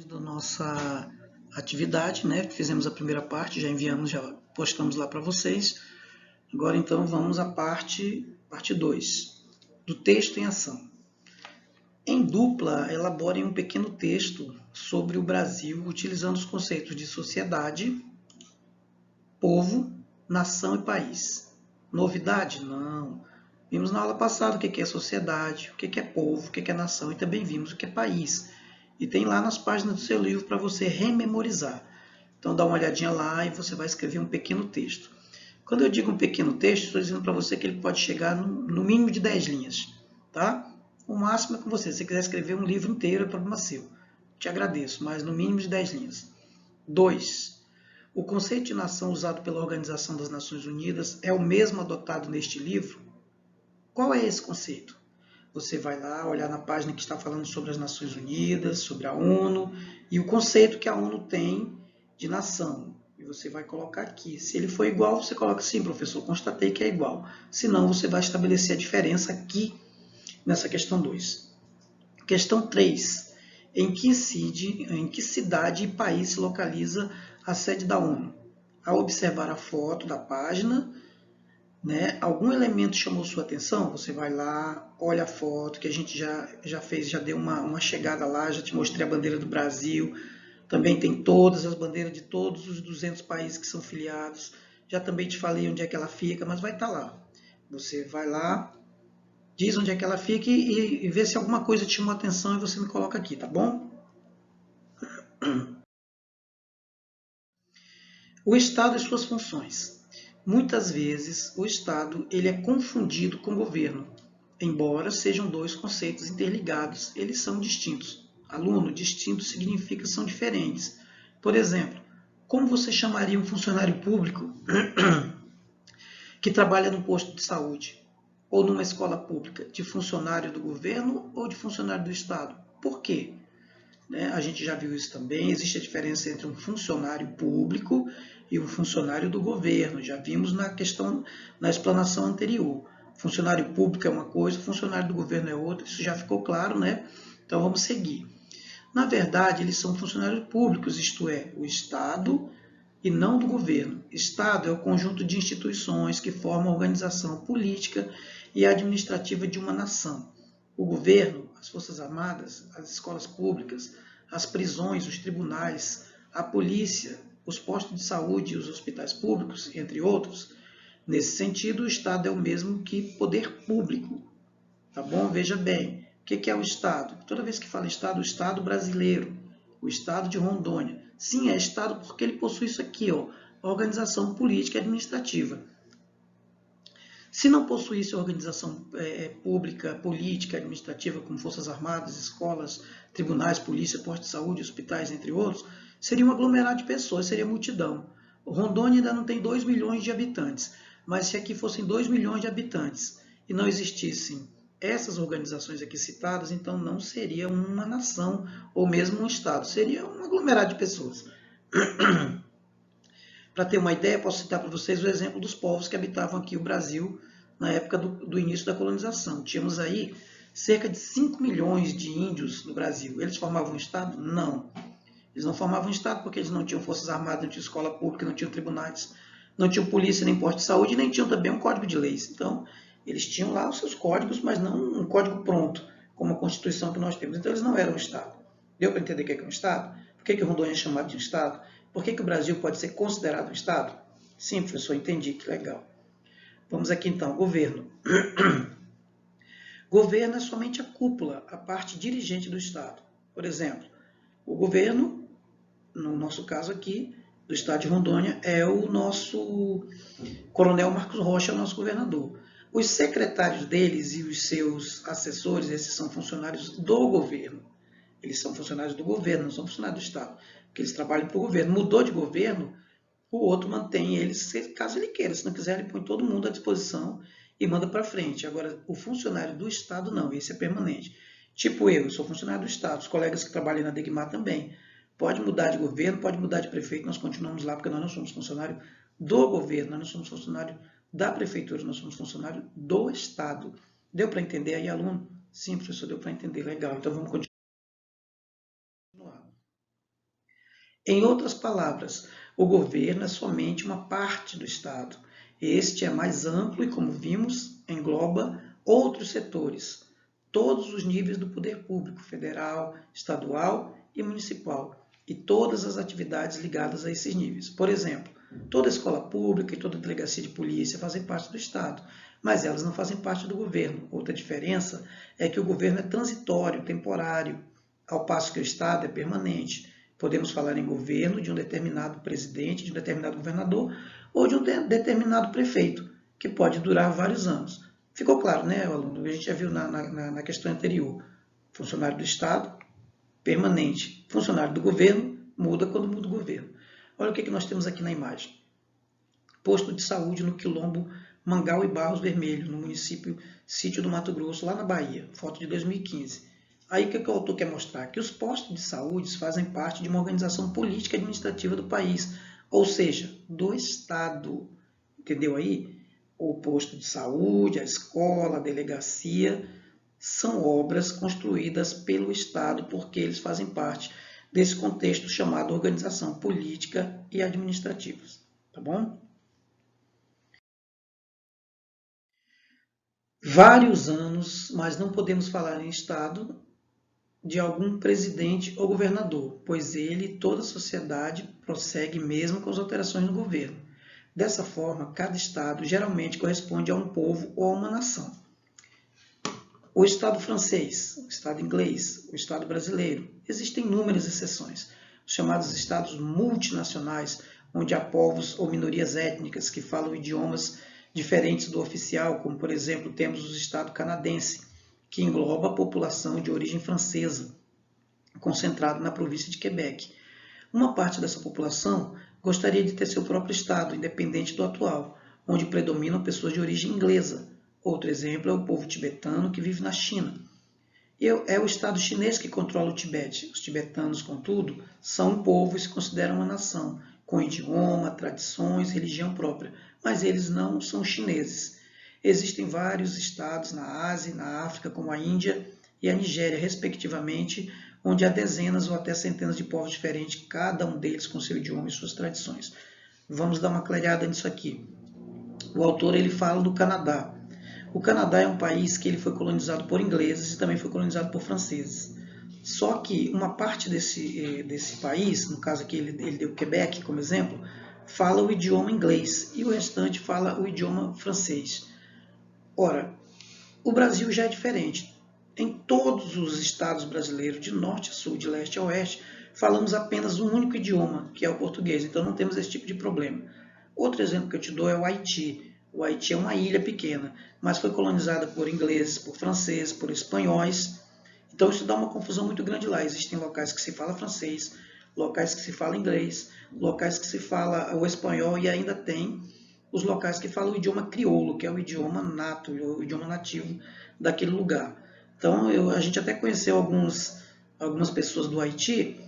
Da nossa atividade, né? Fizemos a primeira parte, já enviamos, já postamos lá para vocês. Agora então vamos à parte 2, do texto em ação. Em dupla, elaborem um pequeno texto sobre o Brasil, utilizando os conceitos de sociedade, povo, nação e país. Novidade? Não. Vimos na aula passada o que é sociedade, o que é povo, o que é nação e também vimos o que é país. E tem lá nas páginas do seu livro para você rememorizar. Então dá uma olhadinha lá e você vai escrever um pequeno texto. Quando eu digo um pequeno texto, estou dizendo para você que ele pode chegar no mínimo de 10 linhas. Tá? O máximo é com você. Se você quiser escrever um livro inteiro, é problema seu. Te agradeço, mas no mínimo de 10 linhas. 2. O conceito de nação usado pela Organização das Nações Unidas é o mesmo adotado neste livro? Qual é esse conceito? Você vai lá olhar na página que está falando sobre as Nações Unidas, sobre a ONU, e o conceito que a ONU tem de nação. E você vai colocar aqui. Se ele for igual, você coloca sim, professor, constatei que é igual. Se não, você vai estabelecer a diferença aqui nessa questão 2. Questão 3. Em que cidade e país se localiza a sede da ONU? Ao observar a foto da página, né, algum elemento chamou sua atenção? Você vai lá, olha a foto, que a gente já fez, já deu uma chegada lá, já te mostrei a bandeira do Brasil, também tem todas as bandeiras de todos os 200 países que são filiados, já também te falei onde é que ela fica, mas vai estar lá. Você vai lá, diz onde é que ela fica e vê se alguma coisa te chamou a atenção e você me coloca aqui, tá bom? O Estado e suas funções. Muitas vezes, o Estado ele é confundido com o governo. Embora sejam dois conceitos interligados, eles são distintos. Aluno, distinto significa são diferentes. Por exemplo, como você chamaria um funcionário público que trabalha no posto de saúde ou numa escola pública? De funcionário do governo ou de funcionário do Estado? Por quê? A gente já viu isso também, existe a diferença entre um funcionário público e um funcionário do governo. Já vimos na explanação anterior. Funcionário público é uma coisa, funcionário do governo é outra, isso já ficou claro, né? Então vamos seguir. Na verdade, eles são funcionários públicos, isto é, o Estado e não do governo. Estado é o conjunto de instituições que formam a organização política e administrativa de uma nação. O governo, as Forças Armadas, as escolas públicas, as prisões, os tribunais, a polícia, os postos de saúde e os hospitais públicos, entre outros. Nesse sentido, o Estado é o mesmo que poder público. Tá bom? Veja bem, o que é o Estado? Toda vez que fala Estado, o Estado brasileiro, o Estado de Rondônia. Sim, é Estado porque ele possui isso aqui, ó, organização política e administrativa. Se não possuísse organização pública, política, administrativa, como Forças Armadas, escolas, tribunais, polícia, postos de saúde, hospitais, entre outros, seria um aglomerado de pessoas, seria multidão. O Rondônia ainda não tem 2 milhões de habitantes, mas se aqui fossem 2 milhões de habitantes e não existissem essas organizações aqui citadas, então não seria uma nação ou mesmo um estado, seria um aglomerado de pessoas. Para ter uma ideia, posso citar para vocês o exemplo dos povos que habitavam aqui o Brasil na época do início da colonização. Tínhamos aí cerca de 5 milhões de índios no Brasil. Eles formavam um Estado? Não. Eles não formavam um Estado porque eles não tinham forças armadas, não tinham escola pública, não tinham tribunais, não tinham polícia, nem posto de saúde, nem tinham também um código de leis. Então, eles tinham lá os seus códigos, mas não um código pronto, como a Constituição que nós temos. Então, eles não eram um Estado. Deu para entender o que é um Estado? Por que o Rondônia é chamado de um Estado? Por que o Brasil pode ser considerado um Estado? Sim, professor, entendi, que legal. Vamos aqui então, governo. Governo é somente a cúpula, a parte dirigente do Estado. Por exemplo, o governo, no nosso caso aqui, do Estado de Rondônia, é o nosso Coronel Marcos Rocha, é o nosso governador. Os secretários deles e os seus assessores, esses são funcionários do governo. Eles são funcionários do governo, não são funcionários do Estado, porque eles trabalham para o governo. Mudou de governo, o outro mantém eles, caso ele queira. Se não quiser, ele põe todo mundo à disposição e manda para frente. Agora, o funcionário do Estado, não, esse é permanente. Tipo eu sou funcionário do Estado, os colegas que trabalham na Degmar também. Pode mudar de governo, pode mudar de prefeito, nós continuamos lá, porque nós não somos funcionário do governo, nós não somos funcionário da prefeitura, nós somos funcionário do Estado. Deu para entender aí, aluno? Sim, professor, deu para entender. Legal, então vamos continuar. Em outras palavras, o governo é somente uma parte do Estado. Este é mais amplo e, como vimos, engloba outros setores, todos os níveis do poder público, federal, estadual e municipal, e todas as atividades ligadas a esses níveis. Por exemplo, toda escola pública e toda delegacia de polícia fazem parte do Estado, mas elas não fazem parte do governo. Outra diferença é que o governo é transitório, temporário, ao passo que o Estado é permanente. Podemos falar em governo de um determinado presidente, de um determinado governador ou de um determinado prefeito, que pode durar vários anos. Ficou claro, né, aluno? A gente já viu na questão anterior. Funcionário do Estado, permanente. Funcionário do governo, muda quando muda o governo. Olha o que nós temos aqui na imagem. Posto de saúde no quilombo Mangal e Barros Vermelho, no município Sítio do Mato Grosso, lá na Bahia. Foto de 2015. Aí o que o autor quer mostrar? Que os postos de saúde fazem parte de uma organização política e administrativa do país, ou seja, do Estado. Entendeu aí? O posto de saúde, a escola, a delegacia, são obras construídas pelo Estado porque eles fazem parte desse contexto chamado organização política e administrativa. Tá bom? Vários anos, mas não podemos falar em Estado, de algum presidente ou governador, pois ele e toda a sociedade prossegue mesmo com as alterações no governo. Dessa forma, cada Estado geralmente corresponde a um povo ou a uma nação. O Estado francês, o Estado inglês, o Estado brasileiro, existem inúmeras exceções, os chamados Estados multinacionais, onde há povos ou minorias étnicas que falam idiomas diferentes do oficial, como por exemplo temos o Estado canadense, que engloba a população de origem francesa, concentrado na província de Quebec. Uma parte dessa população gostaria de ter seu próprio estado, independente do atual, onde predominam pessoas de origem inglesa. Outro exemplo é o povo tibetano que vive na China. É o Estado chinês que controla o Tibete. Os tibetanos, contudo, são um povo e se consideram uma nação, com idioma, tradições, religião própria, mas eles não são chineses. Existem vários estados na Ásia e na África, como a Índia e a Nigéria, respectivamente, onde há dezenas ou até centenas de povos diferentes, cada um deles com seu idioma e suas tradições. Vamos dar uma clareada nisso aqui. O autor ele fala do Canadá. O Canadá é um país que ele foi colonizado por ingleses e também foi colonizado por franceses. Só que uma parte desse país, no caso aqui ele deu Quebec como exemplo, fala o idioma inglês e o restante fala o idioma francês. Ora, o Brasil já é diferente. Em todos os estados brasileiros, de norte a sul, de leste a oeste, falamos apenas um único idioma, que é o português. Então não temos esse tipo de problema. Outro exemplo que eu te dou é o Haiti. O Haiti é uma ilha pequena, mas foi colonizada por ingleses, por franceses, por espanhóis. Então isso dá uma confusão muito grande lá. Existem locais que se fala francês, locais que se fala inglês, locais que se fala o espanhol e ainda tem os locais que falam o idioma crioulo, que é o idioma nato, o idioma nativo daquele lugar. Então a gente até conheceu algumas pessoas do Haiti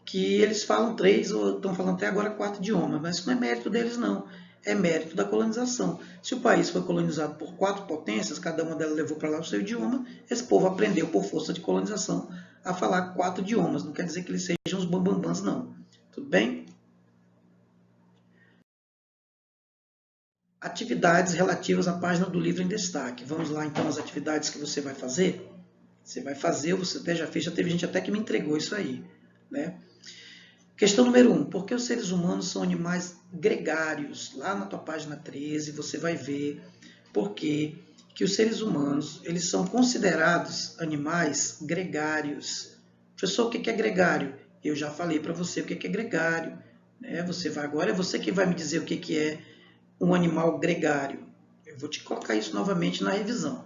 que eles falam 3 ou estão falando até agora 4 idiomas, mas isso não é mérito deles não, é mérito da colonização. Se o país foi colonizado por 4 potências, cada uma delas levou para lá o seu idioma, esse povo aprendeu por força de colonização a falar 4 idiomas, não quer dizer que eles sejam os bambambãs não, tudo bem? Atividades relativas à página do livro em destaque. Vamos lá então as atividades que você vai fazer? Você vai fazer, você até já fez, já teve gente até que me entregou isso aí, né? Questão número 1. Por que os seres humanos são animais gregários? Lá na tua página 13 você vai ver por que os seres humanos eles são considerados animais gregários. Professor, o que é gregário? Eu já falei para você o que é gregário. Né? Agora é você que vai me dizer o que é um animal gregário. Eu vou te colocar isso novamente na revisão.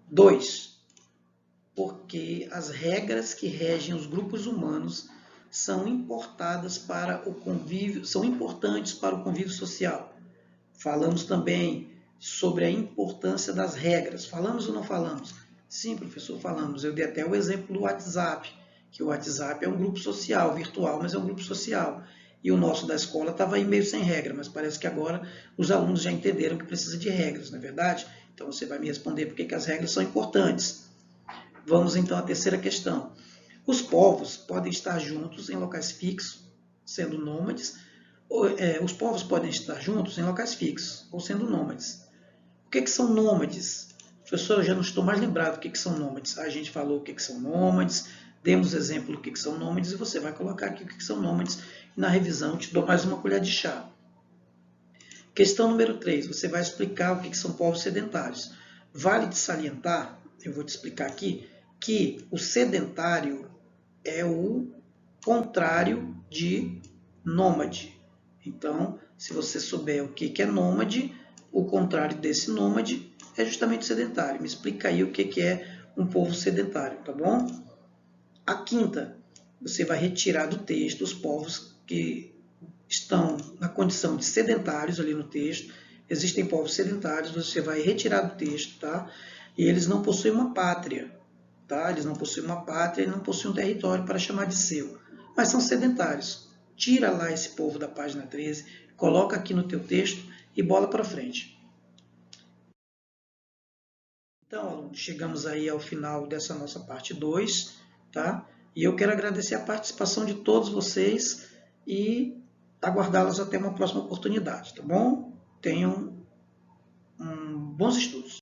2. Porque as regras que regem os grupos humanos são importantes para o convívio social. Falamos também sobre a importância das regras. Falamos ou não falamos? Sim, professor, falamos. Eu dei até o exemplo do WhatsApp, que o WhatsApp é um grupo social, virtual, mas é um grupo social. E o nosso da escola estava aí meio sem regra, mas parece que agora os alunos já entenderam que precisa de regras, não é verdade? Então você vai me responder por que as regras são importantes. Vamos então à terceira questão. Os povos podem estar juntos em locais fixos sendo nômades. Os povos podem estar juntos em locais fixos, ou sendo nômades. O que são nômades? Professor, eu já não estou mais lembrado do que são nômades. A gente falou o que são nômades, demos exemplo do que são nômades, e você vai colocar aqui o que são nômades. E na revisão eu te dou mais uma colher de chá. Questão número 3, você vai explicar o que são povos sedentários. Vale de salientar, eu vou te explicar aqui, que o sedentário é o contrário de nômade. Então, se você souber o que é nômade, o contrário desse nômade é justamente sedentário. Me explica aí o que é um povo sedentário, tá bom? A quinta, você vai retirar do texto os povos que estão na condição de sedentários ali no texto. Existem povos sedentários, você vai retirar do texto, tá? E eles não possuem uma pátria, tá? Eles não possuem uma pátria, eles não possuem um território para chamar de seu, mas são sedentários. Tira lá esse povo da página 13, coloca aqui no teu texto e bola para frente. Então, alunos, chegamos aí ao final dessa nossa parte 2, tá? E eu quero agradecer a participação de todos vocês e aguardá-los até uma próxima oportunidade, tá bom? Tenham bons estudos.